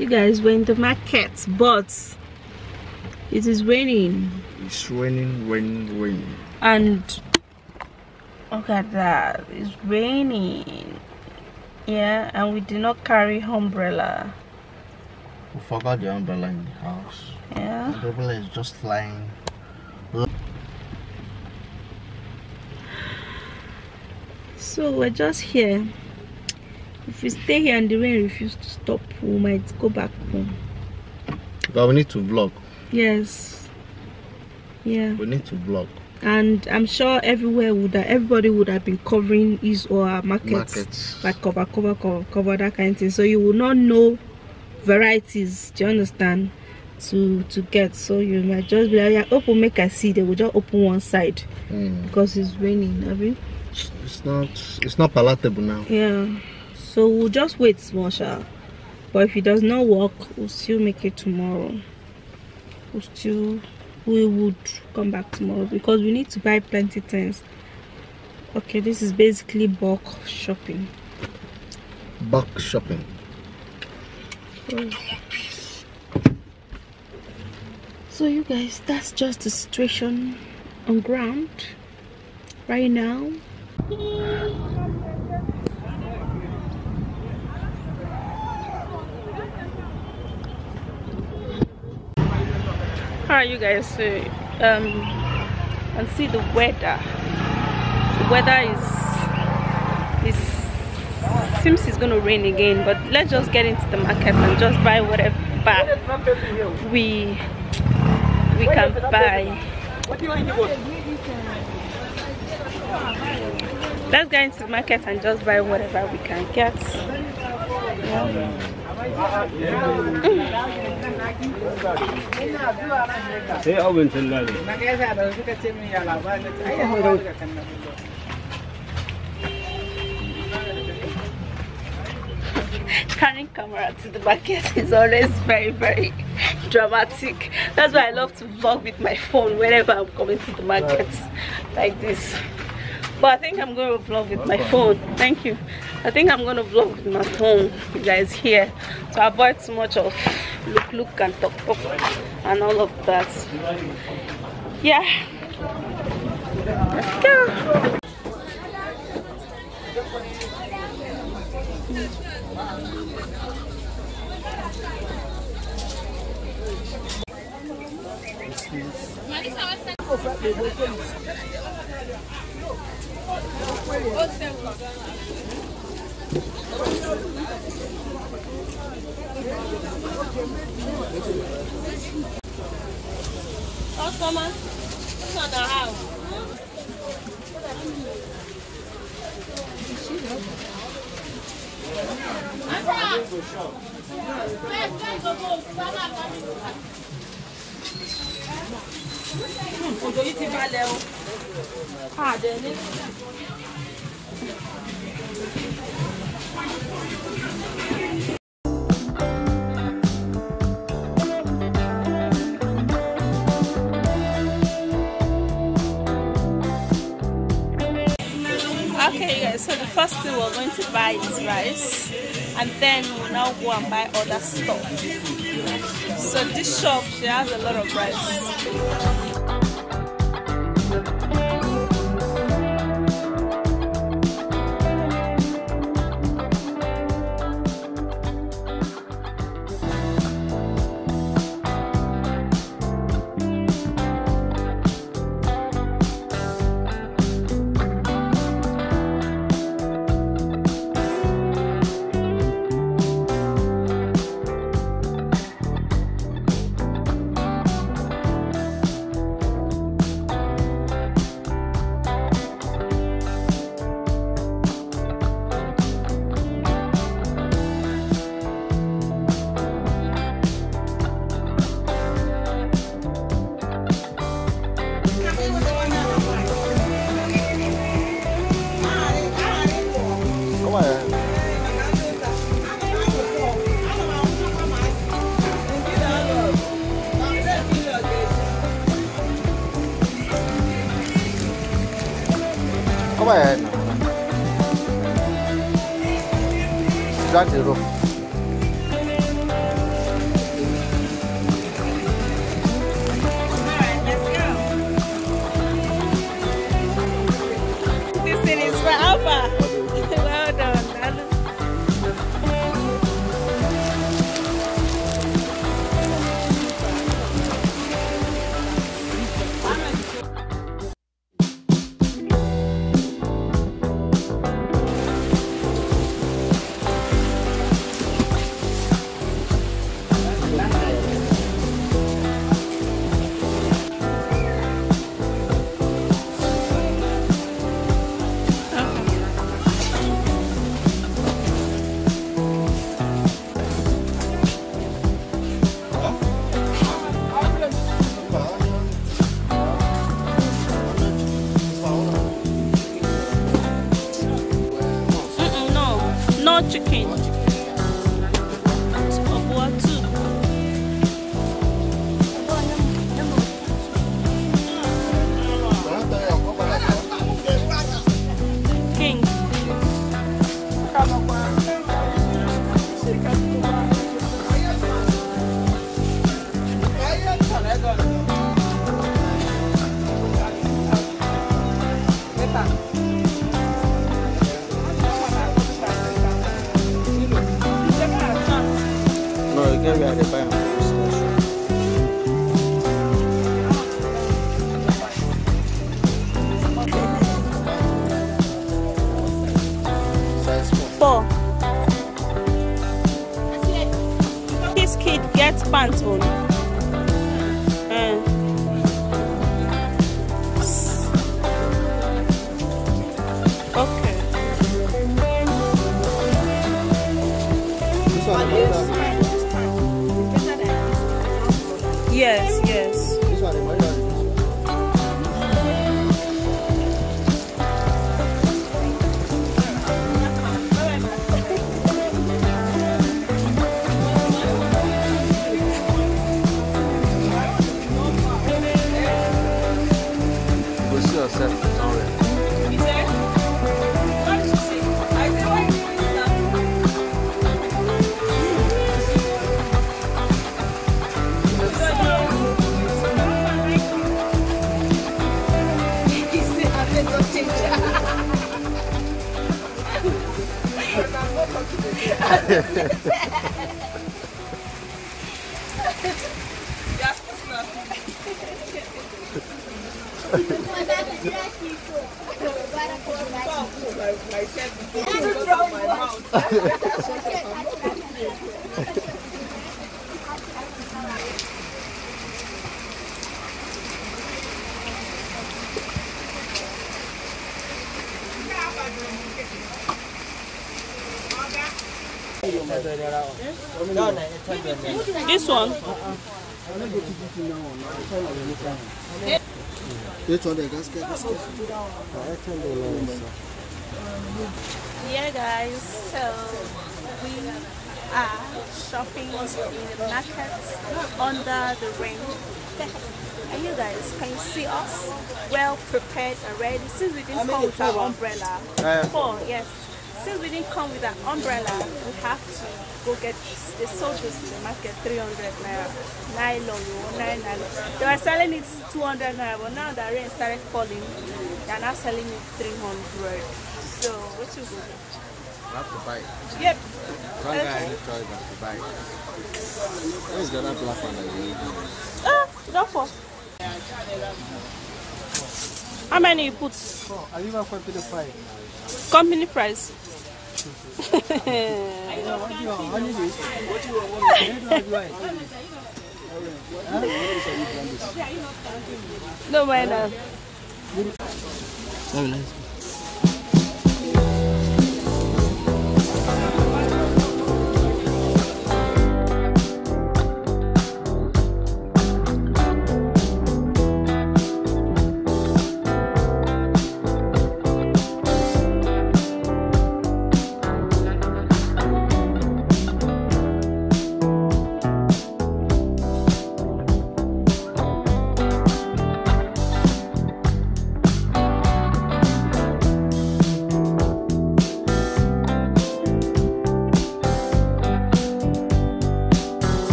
You guys, we're in the market, but it is raining. It's raining, rain. And look at that, it's raining. Yeah, and we did not carry umbrella. We forgot the umbrella in the house. Yeah. The umbrella is just flying. So we're just here. If we stay here and the rain refuses to stop, we might go back home. But we need to vlog. Yes. Yeah. We need to vlog. And I'm sure everybody would have been covering his or her markets. Like cover that kind of thing. So you will not know varieties, do you understand, to get. So you might just be like, yeah, open, make I see. They will just open one side because it's raining. I mean, it's not palatable now. Yeah. So we'll just wait small, but if it does not work, we'll still make it tomorrow. We would come back tomorrow because we need to buy plenty things. Okay, this is basically bulk shopping. Bulk shopping. So you guys, that's just the situation on ground right now. Alright, you guys, so and see the weather. The weather is seems it's gonna rain again, but let's just get into the market and just buy whatever we can buy. Let's get into the market and just buy whatever we can get. Carrying camera to the market is always very, very dramatic. That's why I love to vlog with my phone whenever I'm coming to the market like this. But I think I'm going to vlog with my phone. Thank you. I think I'm going to vlog with my phone, you guys, here, to avoid too much of look and talk and all of that. Yeah. Let's go. Okay, guys, so the first thing we're going to buy is rice, and then we'll now go and buy other stuff. So this shop, she has a lot of rice. Come on. Drag the rope. No, you can be at the buy. Four. This kid gets pants on. Okay. This one, Yes, yes. this one, we'll see yourself. This one. Yeah, guys, so we are shopping in the markets under the rain. And you guys, can you see us well prepared and ready? Since we didn't come with our umbrella, yes. Since we didn't come with an umbrella, we have to go get this. They sold this in the market 300 naira. Nylon, 9 nylon. They were selling it 200 naira, but now the rain started falling. They are now selling it 300. So, what you go do? You have to buy it. Yep. One guy has a choice to buy it. Where is the other black one that you need? Go for. How many you put? I leave a company price. Company price. No mind. Very nice.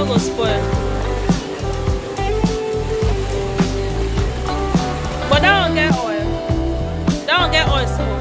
Go spoil. But that don't get oil. That don't get oil small.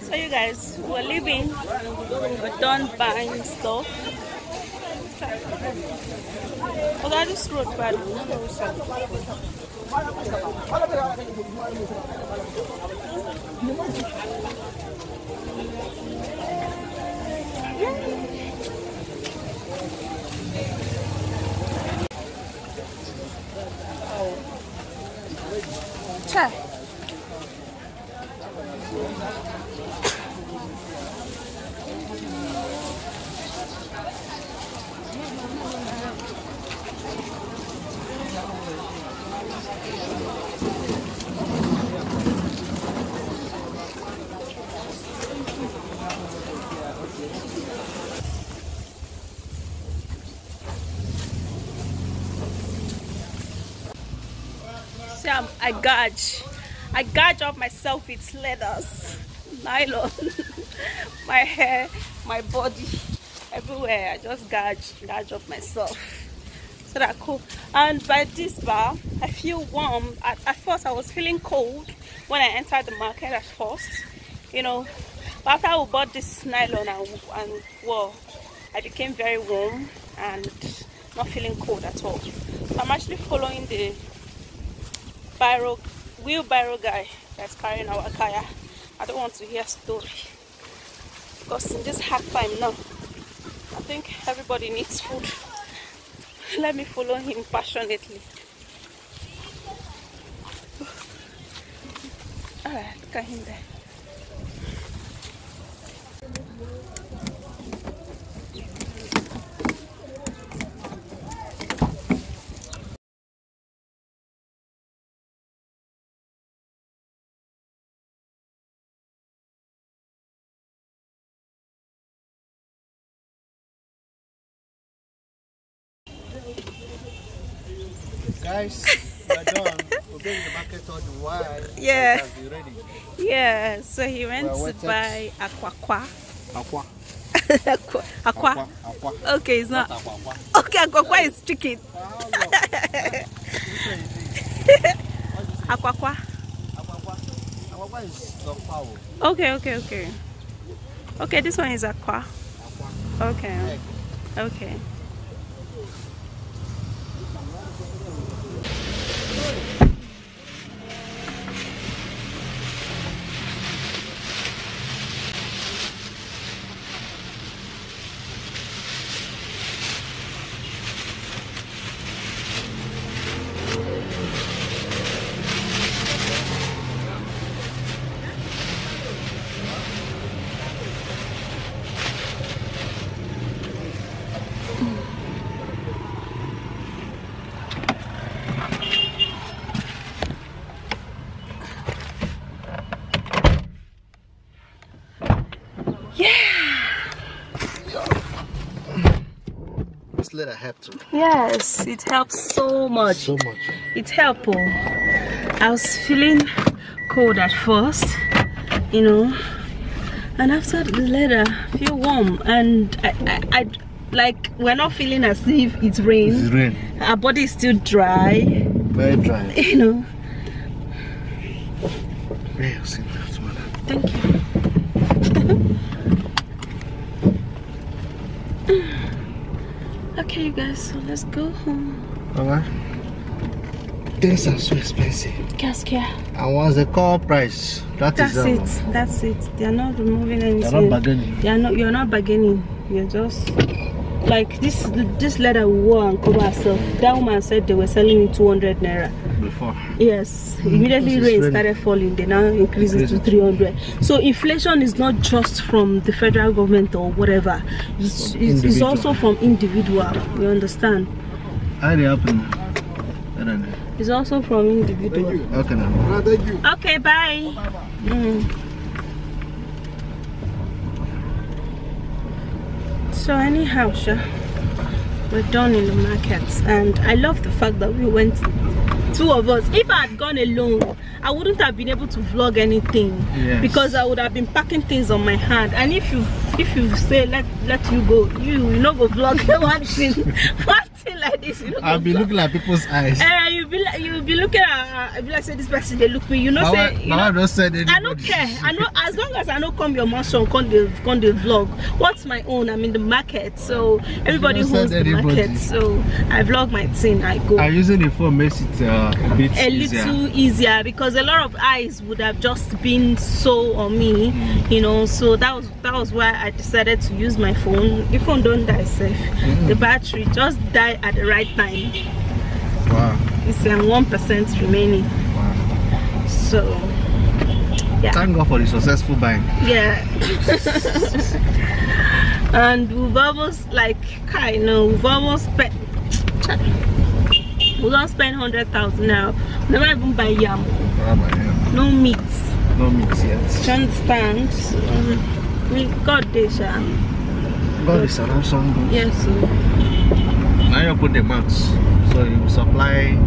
So you guys, we're leaving. We're done buying stuff. Oh, that is road bad. Check. See, I gouge up myself with leathers, nylon, my hair, my body, everywhere. I just gouge up myself so that cool. And by this bar, I feel warm. At first, I was feeling cold when I entered the market at first, you know. But after I bought this nylon and well, I became very warm and not feeling cold at all. So I'm actually following the wheelbarrow guy that's carrying our kaya. I don't want to hear story because in this hard time now, I think everybody needs food. Let me follow him passionately. Alright, look at him there. Guys, we're done. We're going to the market all the while. Yeah. Ready. Yeah, so he went to buy aqua. Aqua. Okay, it's not. Okay, aqua is chicken. Aqua. Aqua is the fowl. Okay. Okay, this one is aqua. Okay. Okay. This letter helped too. Yes, it helps so much. So much. It helped. I was feeling cold at first, you know, and after the leather, I feel warm, and I like we're not feeling as if it's rain. It's rain. Our body is still dry. Very dry. You know. Thank you. Okay, you guys, so let's go home. Alright. Things are so expensive. Caskia. And what's the call price? That's it. They are not removing anything. They're not bargaining. You're not bargaining. You're just like this leather we wore and cover ourselves. That woman said they were selling it 200 naira. Before. Yes. Immediately rain started falling. They now increase it to 300. So inflation is not just from the federal government or whatever. It's also from individual. You understand? How did it happen? It's also from individual. Okay now. Okay, bye. So anyhow, we're done in the markets, and I love the fact that we went, two of us. If I had gone alone, I wouldn't have been able to vlog anything. Yes. Because I would have been packing things on my hand. And if you say let you go, you know go vlog one thing like this. I'll be looking at people's eyes. You'll be looking at. I'll be like, say this person they look me. You know, say you know. Just said I don't care. I know as long as I know come your mansion, come the vlog. What's my own? I'm in the market, so everybody owns the market. So I vlog my thing. I go. I'm using the phone makes it a bit little easier because a lot of eyes would have just been so on me, you know. So that was why I decided to use my phone. The phone don't die safe. The battery just died at the right time. Wow. It's 1% remaining. Wow. So yeah. Thank God for the successful buying. Yeah. And we've almost we've almost spent. We don't spend 100,000 now. Never even buy yam. No meat. No meat yet. You understand? We got this. God is around some. Yes. Now you put the max, so you supply